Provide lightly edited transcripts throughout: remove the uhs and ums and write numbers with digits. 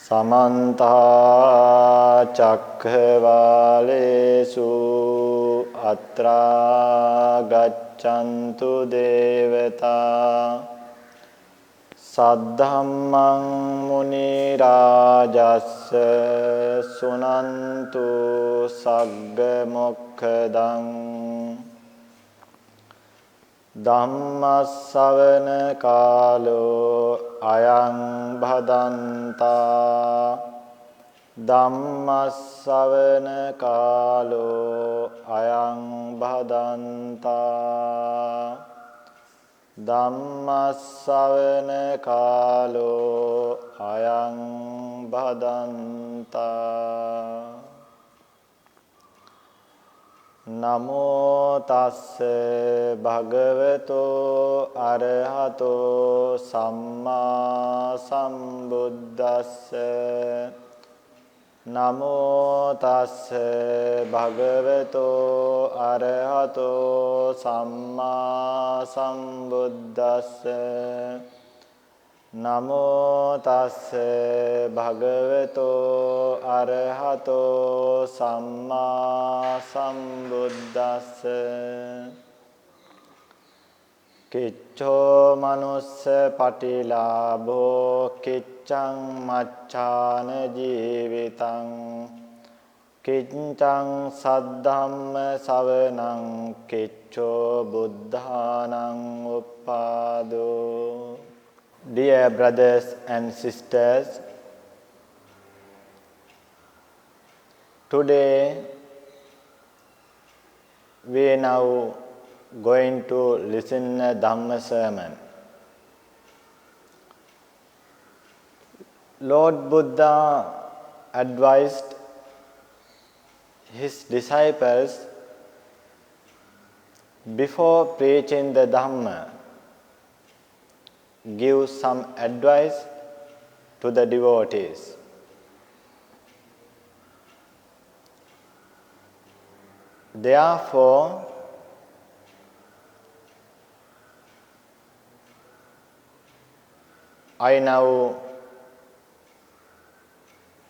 Samantha Chakkhavalesu Atra Gaccantu Devata Saddhammang Muni Rajassa Sunantu Sagga Mokkadang Dhammasavana Kalo Ayang Bhadanta Dhammasavana Kalo Ayang Bhadanta Dhammasavana Kalo Ayang Bhadanta Namo tassa bhagavato arahato samma sambuddhassa Namo tassa bhagavato arahato samma sambuddhassa Namo tassa bhagavato arahato samma sambuddhassa Kiccho manussa patilabho kiccang maccana jivitang Kiccang saddhamma savanang kiccho buddhanang uppado Dear brothers and sisters, today we are now going to listen a Dhamma sermon. Lord Buddha advised his disciples before preaching the Dhamma, give some advice to the devotees. Therefore, I now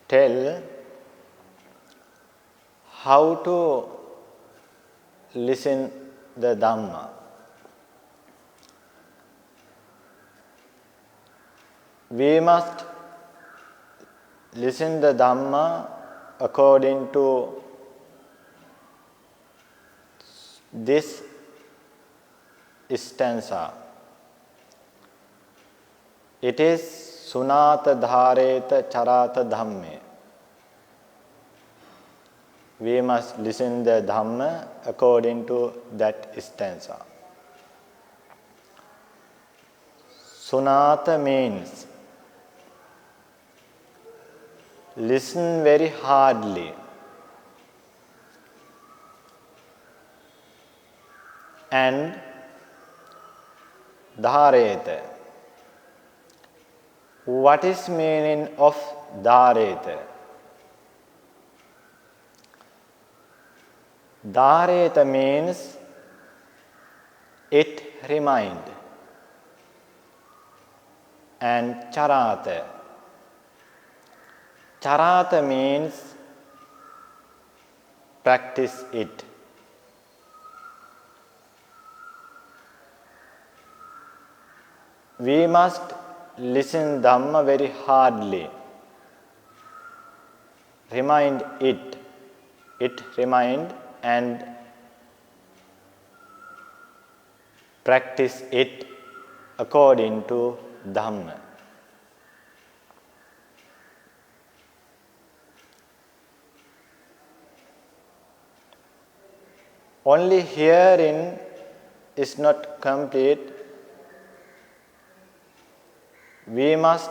tell how to listen the Dhamma. We must listen the Dhamma according to this stanza. It is Sunata Dhareta Charata Dhamme. We must listen the Dhamma according to that stanza. Sunata means listen very hardly and dhareta. What is meaning of dhareta? Dhareta means it remind, and charata. Charata means practice it. We must listen Dhamma very hardly. Remind it. It remind and practice it according to Dhamma. Only hearing is not complete. We must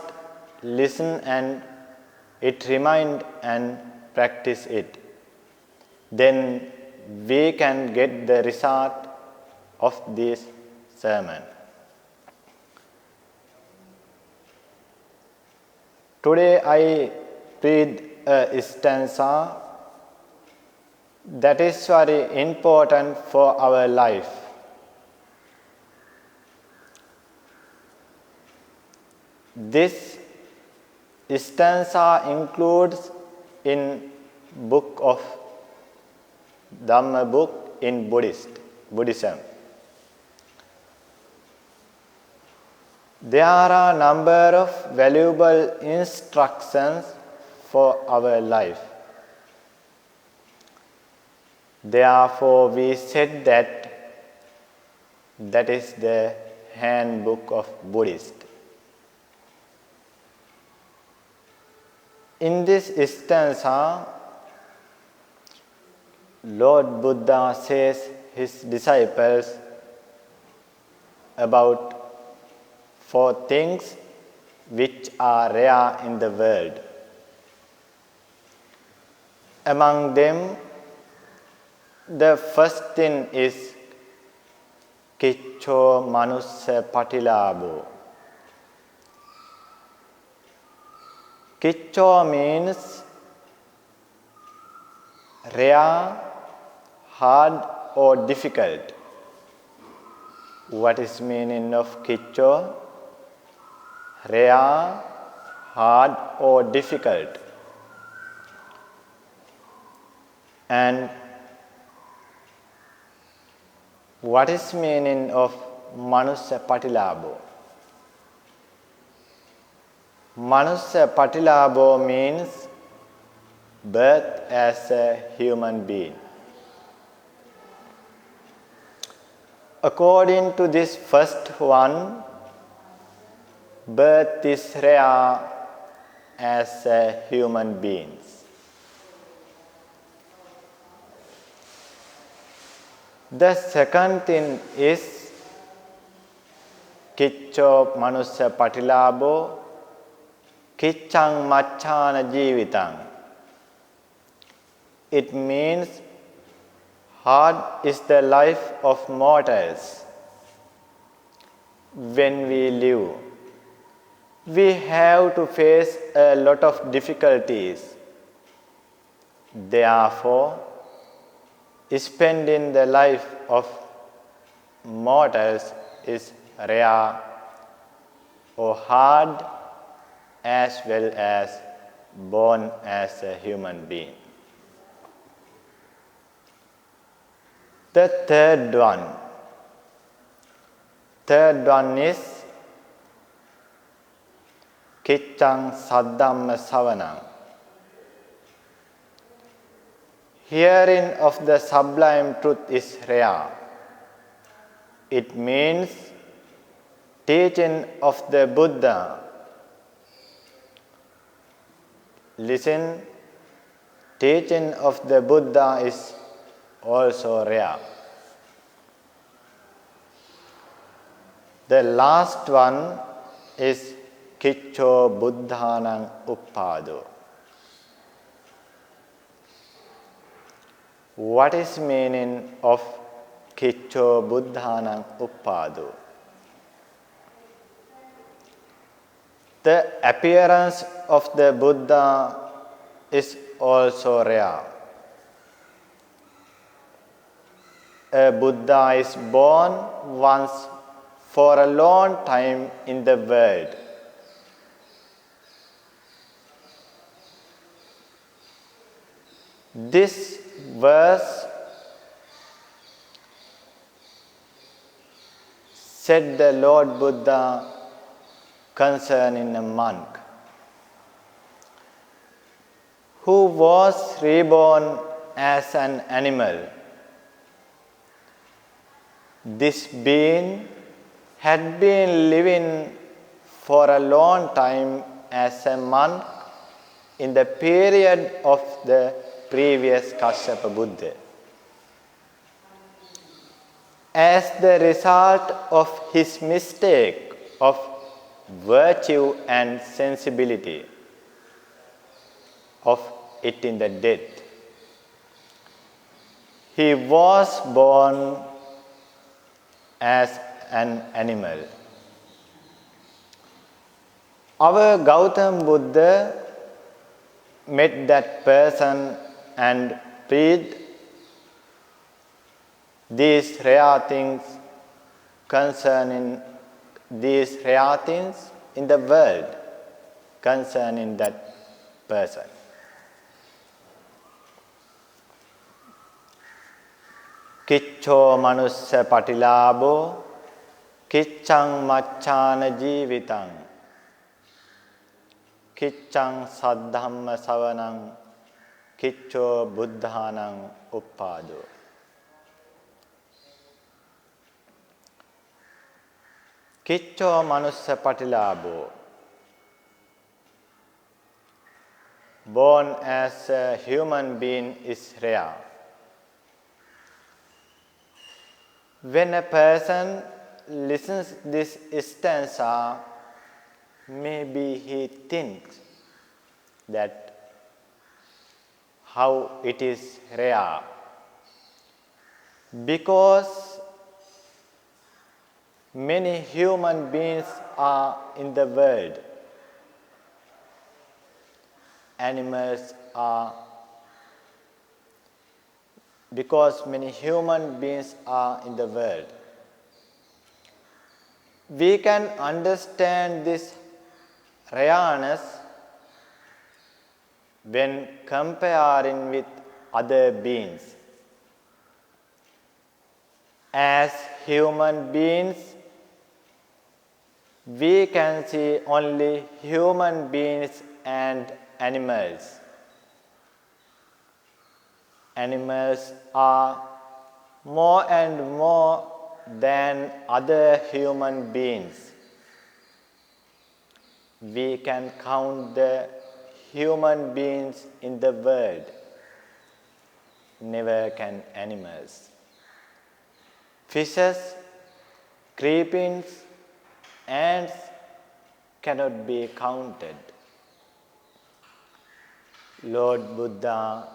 listen and it remind and practice it. Then we can get the result of this sermon. Today I read a stanza that is very important for our life. This stanza includes in book of Dhamma book in Buddhism. There are a number of valuable instructions for our life. Therefore, we said that is the handbook of Buddhist. In this stanza, Lord Buddha says his disciples about 4 things which are rare in the world. Among them, the first thing is Kiccho Manussa Patilabo. Kiccho means rare, hard or difficult. What is meaning of Kiccho? Rare, hard or difficult. And what is meaning of Manussa Patilabo? Manussa Patilabo means birth as a human being. According to this first one, birth is rare as a human being. The second thing is Kiccho Manussa Patilabo Kiccang Machana Jivitang. It means hard is the life of mortals. When we live, we have to face a lot of difficulties. Therefore, spending the life of mortals is rare or hard, as well as born as a human being. The third one is Kiccang Saddhamma Savanang. Hearing of the sublime truth is rare. It means teaching of the Buddha. Listen, teaching of the Buddha is also rare. The last one is Kiccho Buddhanang Uppado. What is meaning of Kiccho Buddhanang Uppado? The appearance of the Buddha is also rare. A Buddha is born once for a long time in the world. This verse said the Lord Buddha concerning a monk who was reborn as an animal. This being had been living for a long time as a monk in the period of the previous Kashyapa Buddha. As the result of his mistake of virtue and sensibility of it in the death, he was born as an animal. Our Gautam Buddha met that person and breathed these rare things concerning these rare things in the world. concerning that person. Kiccho manussa patilabo, kiccang macchana jivitang, kiccang saddhamma savanang, kiccho buddhanang uppado. Kiccho manussa patilabo. Born as a human being is rare. When a person listens this stanza, maybe he thinks that how it is rare. Because many human beings are in the world. Animals are, because many human beings are in the world. We can understand this rareness when comparing with other beings. As human beings, we can see only human beings and animals. Animals are more and more than other human beings. We can count the human beings in the world. Never can animals. Fishes, creepings, ants cannot be counted. Lord Buddha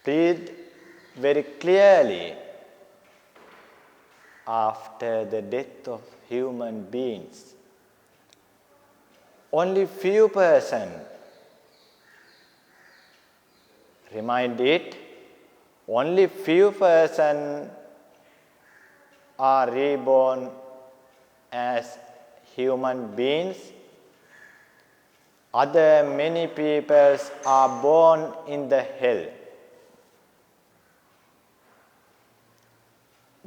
breathed very clearly after the death of human beings. Only few persons, remind it, only few persons are reborn as human beings. Other many peoples are born in the hell.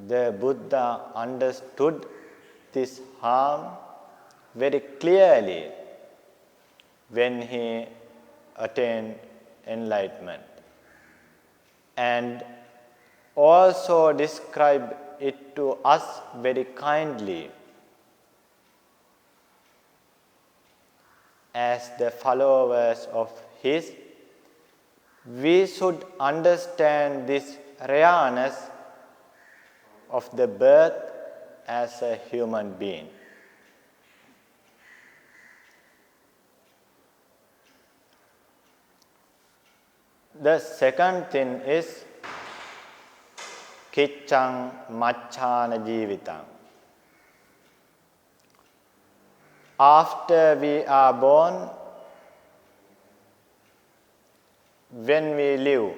The Buddha understood this harm very clearly when he attained enlightenment, and also described it to us very kindly. As the followers of his, we should understand this rareness of the birth as a human being. The second thing is kiccang macchana jivitang. After we are born, when we live,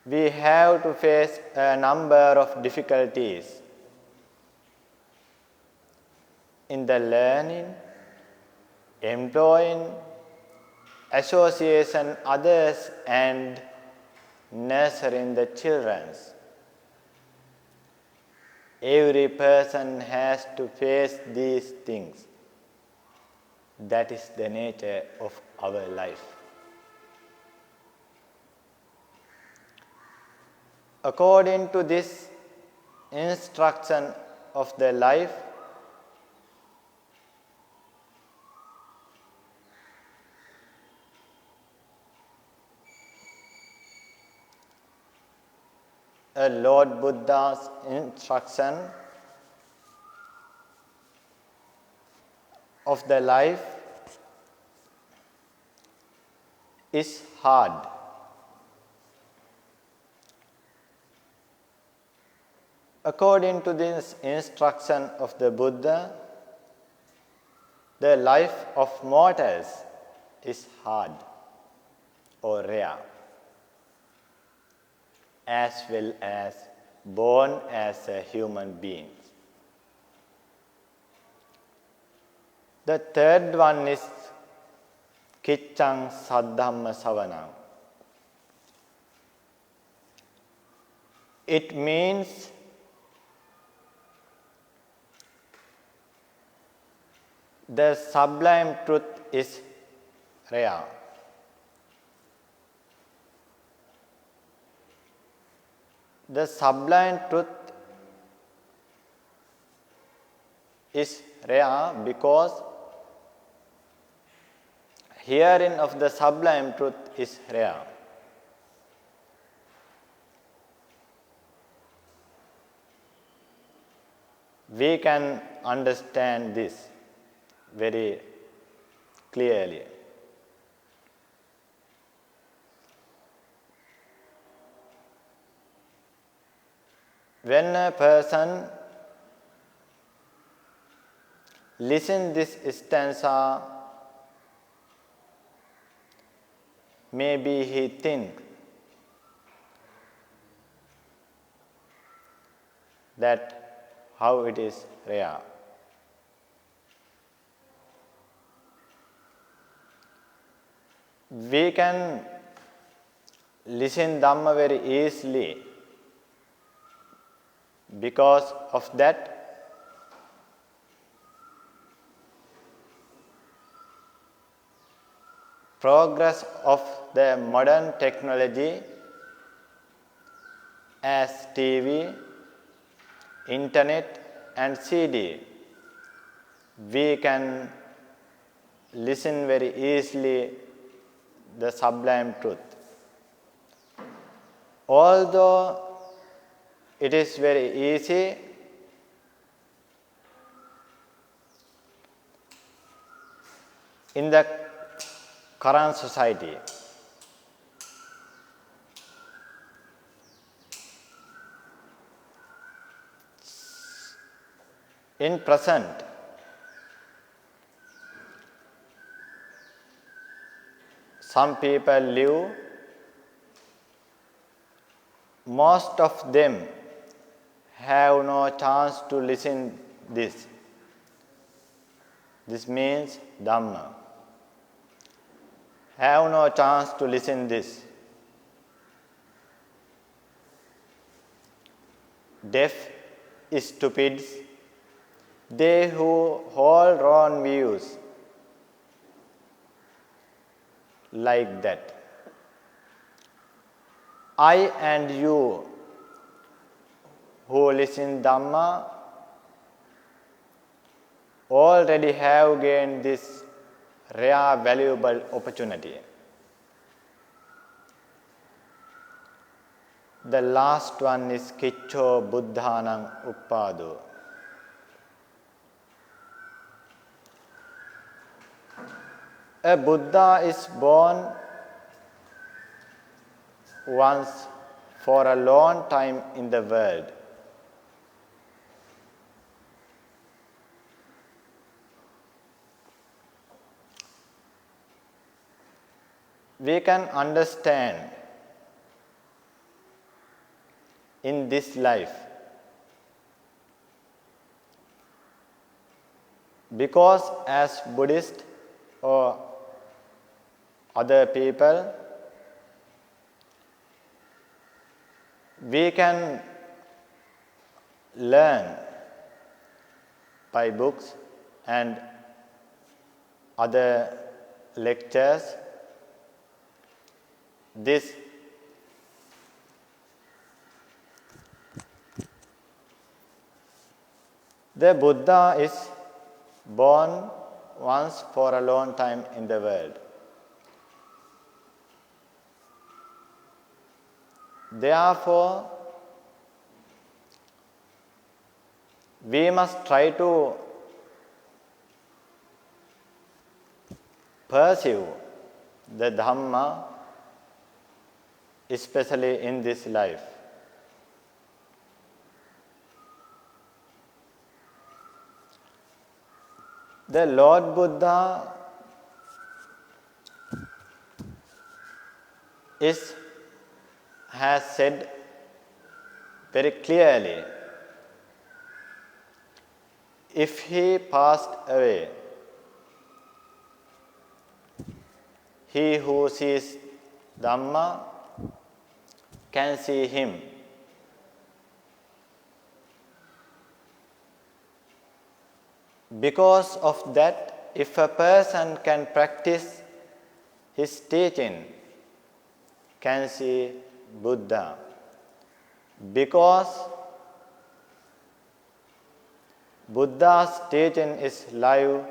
we have to face a number of difficulties in the learning, employing, association others, and nurturing the children. Every person has to face these things. That is the nature of our life. According to this instruction of the life, Lord Buddha's instruction of the life is hard. According to this instruction of the Buddha, the life of mortals is hard or rare, as well as born as a human being. The third one is Kiccang Saddhamma Savanang. It means the sublime truth is rare. The sublime truth is rare because hearing of the sublime truth is rare. We can understand this very clearly. When a person listens this stanza, maybe he thinks that how it is rare. We can listen Dhamma very easily. Because of that, progress of the modern technology as TV, internet and CD, we can listen very easily the sublime truth. Although it is very easy, in the current society. In present, some people live, most of them have no chance to listen this. This means Dhamma. Have no chance to listen this. Deaf, stupids, they who hold wrong views, like that. I and you who listen Dhamma already have gained this rare, valuable opportunity. The last one is Kiccho Buddhanang Uppado. A Buddha is born once for a long time in the world. We can understand in this life because as Buddhist or other people, we can learn by books and other lectures this the Buddha is born once for a long time in the world. Therefore, we must try to pursue the Dhamma, especially in this life. The Lord Buddha has said very clearly, if he passed away, He who sees Dhamma can see him. Because of that, if a person can practice his teaching, can see Buddha. Because Buddha's teaching is live,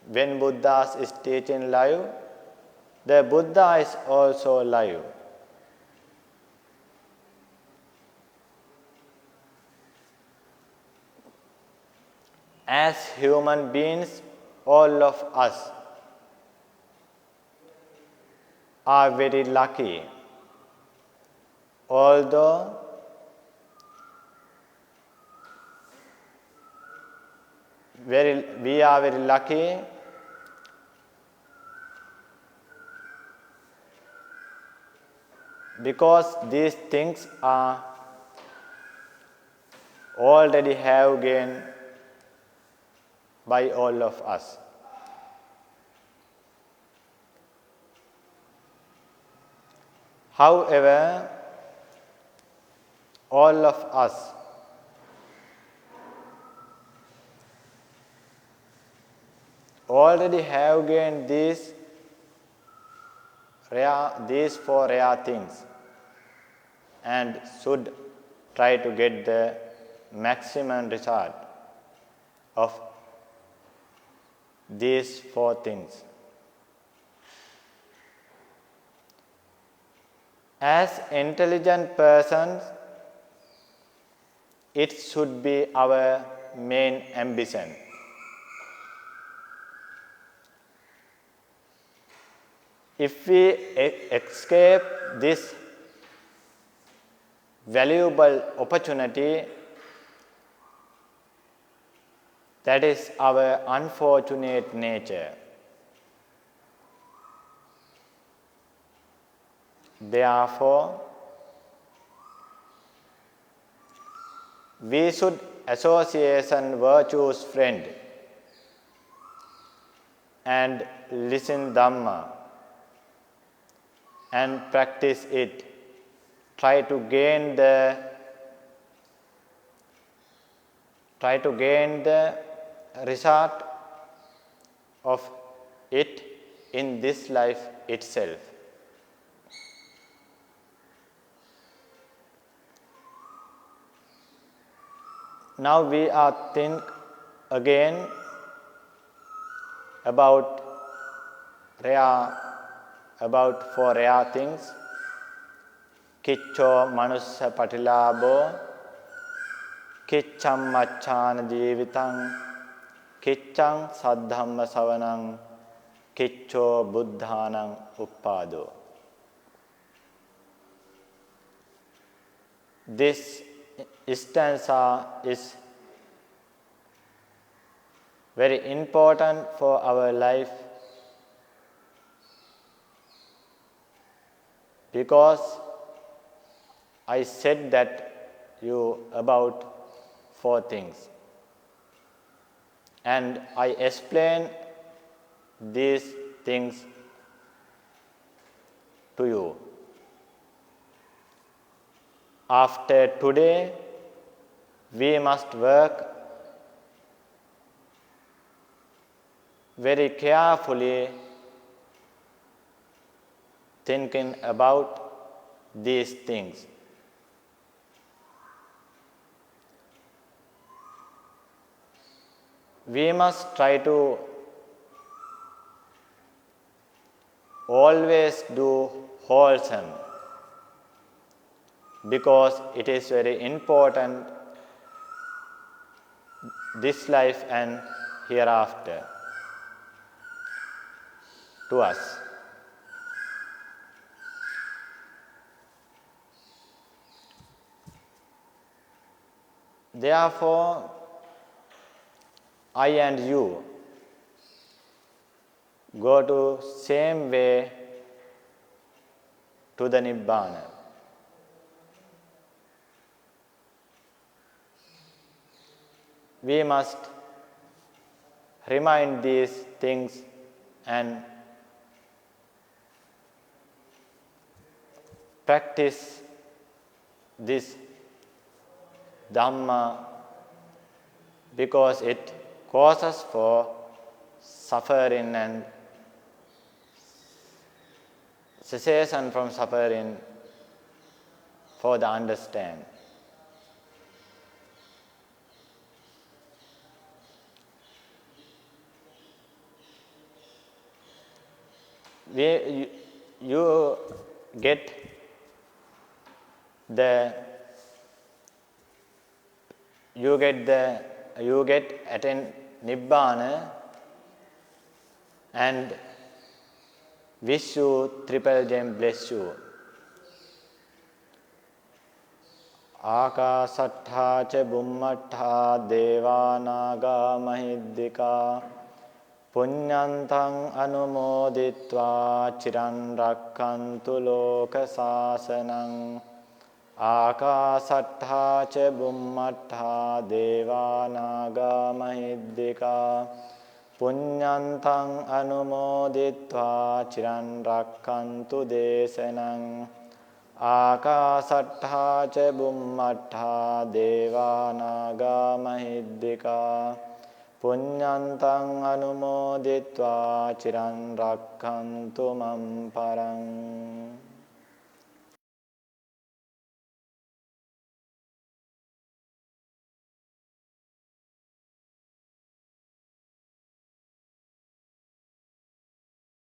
when Buddha is teaching live, the Buddha is also live. As human beings, all of us are very lucky. Although we are very lucky because these things are already have gained by all of us. However, all of us already have gained these four rare things and should try to get the maximum result of these four things. As intelligent persons, it should be our main ambition. If we escape this valuable opportunity, that is our unfortunate nature. Therefore, we should associate virtuous friend and listen Dhamma and practice it. Try to gain the result of it in this life itself. Now we are think again about four rare things. Kiccho manussa patilabo, kiccam machchana jivitang, kiccang saddhamma savanang, kiccho buddhanang uppado. This stanza is very important for our life because I said that you about four things and I explain these things to you. After today, we must work very carefully thinking about these things. We must try to always do wholesome because it is very important this life and hereafter to us. Therefore, I and you go to same way to the Nibbana. We must remind these things and practice this Dhamma because it causes for suffering and cessation from suffering for the understand. You get attain Nibbana and wish you triple gem bless you. Akasattha ca bummattha deva naga mahiddhika punyantang anumoditva chiran rakkantu loka sasanang. Akasattha ca bummattha deva naga mahiddhika punyantang anumoditva chiran rakkantu desanang. Akasattha ca bummattha deva naga mahiddhika punyantang anumoditva chiran rakkantu mam parang.